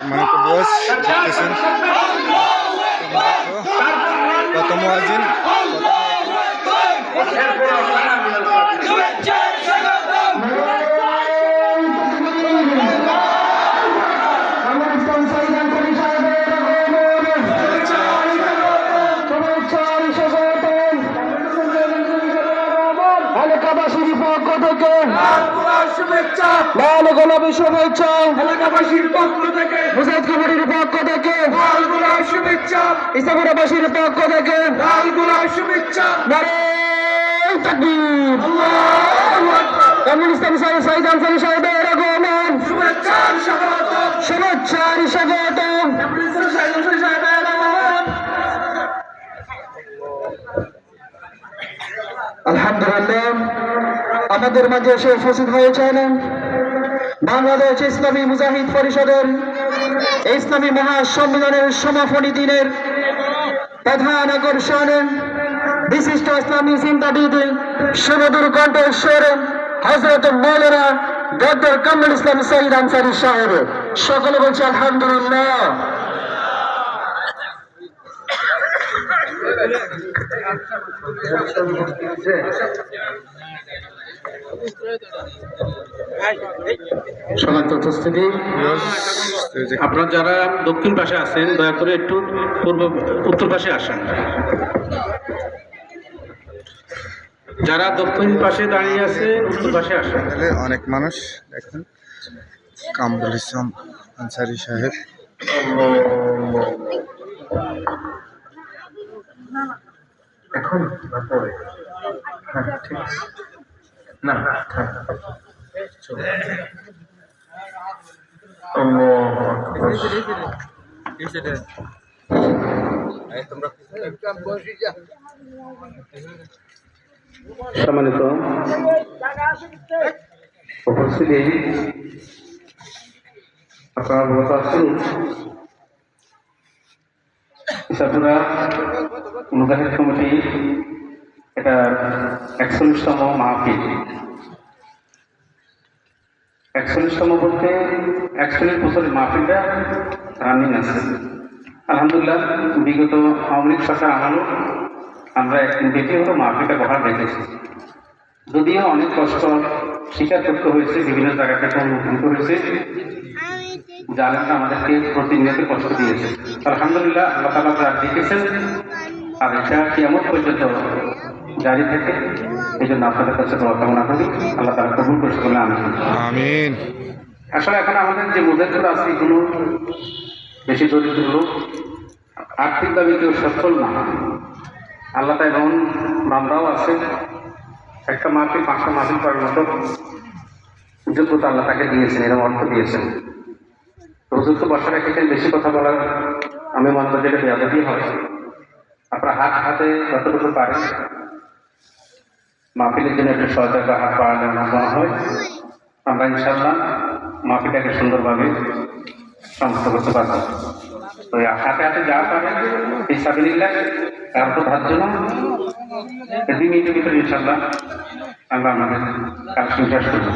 সম্মানিত বস দেখতেছেন কত মুয়াজ্জিন এলাকাবাসীর পক্ষ থেকে শুভেচ্ছা, লাল গোলাপি শুভেচ্ছা এলাকাবাসীর পক্ষ থেকে, মুজাহিদ কমিটির পক্ষ থেকে লাল গোলাপ শুভেচ্ছা, ইসলামাবাসীর পক্ষ থেকে লাল গোলাপ শুভেচ্ছা, নারে তাকবীর, আল্লাহু আকবার। কামরুল ইসলাম সাইদ আনসারী সাহেবের আগমন, শুভেচ্ছা স্বাগতম, শুভেচ্ছা স্বাগতম। কামরুল ইসলাম সাইদ আনসারী সাহেবের আগমন। আলহামদুলিল্লাহ, আমাদের মাঝে এসে উপস্থিত হয়েছেন বাংলাদেশ ইসলামী মুজাহিদ পরিষদের ইসলামী মহাসম্মেলনের সমাপনী দিনের প্রধান আকর্ষণ বিশিষ্ট ইসলামী চিন্তাবিদ সুমধুর কণ্ঠস্বর হযরত মাওলানা ডক্টর কামরুল ইসলাম সাইদ আনসারী সাহেব। সকলে বলছে আলহামদুলিল্লাহ। সমান্ত উপস্থিতি, আপনারা যারা দক্ষিণ পাশে আছেন দয়া করে একটু উত্তর পাশে আসেন। যারা দক্ষিণ পাশে দাঁড়িয়ে আছে উত্তর পাশে আসেন। অনেক মানুষ দেখেন কামরুল ইসলাম আনসারী সাহেব এখন পরে হ্যাঁ ঠিক আছে, না থাক সম্মানিত উপস্থিতি, আপনারা বলতে আছেন ইসাপুরা মুজাহিদ কমিটি এটা ৪১তম মাহফিল। ৪১তম বলতে ৪১ বছরের মাহফিলটা রানিং আছে। আলহামদুলিল্লাহ, বিগত আওয়ামী লীগ সরকার আমারও আমরা একদিন ব্যক্তিগত মাহফিলটা বহাল রেখেছি। যদিও অনেক কষ্ট স্বীকার করতে হয়েছে, বিভিন্ন জায়গা থেকে অনুভূত হয়েছে, জালেমরা আমাদেরকে প্রতিনিয়ত কষ্ট দিয়েছে। আলহামদুলিল্লাহ, আল্লাহ তাআলা যা দিয়েছেন আর এটা কিয়ামত পর্যন্ত জারি থাকে। এই জন্য আপনাদের কাছে দোয়া কামনা করি, আল্লাহ তাআলা কবুল করে বলে আমিন। আসলে এখন আমাদের যে মুজাহিদরা আছে এগুলো বেশি দরিদ্র লোক, আর্থিকভাবে কেউ সচ্ছল না। আল্লাহ তাই এমন বান্দাও আছে একটা মাহফিল ৫টা মাহফিল করার মতো যোগ্যতা আল্লাহ তাকে দিয়েছেন, এরকম অর্থ দিয়েছেন। হুজুর তো বসে রেখেছেন, বেশি কথা বলার আমি মনে করি যেটা বেয়াদবি হয়। আপনার হাতে যতটুকু পারেন মাহফিলের জন্য একটু সহায়তা হাত বাড়ানো নেওয়া হয়। আমরা ইনশাআল্লাহ মাহফিলটাকে সুন্দরভাবে সমাপ্ত করতে পারব। তো হাতে হাতে যা পারে এই সাবিলিল্লাহ তার তো ধার্য না, 2 মিনিটের ভিতরে ইনশাআল্লাহ আমরা আমাদের কাজ শেষ করব।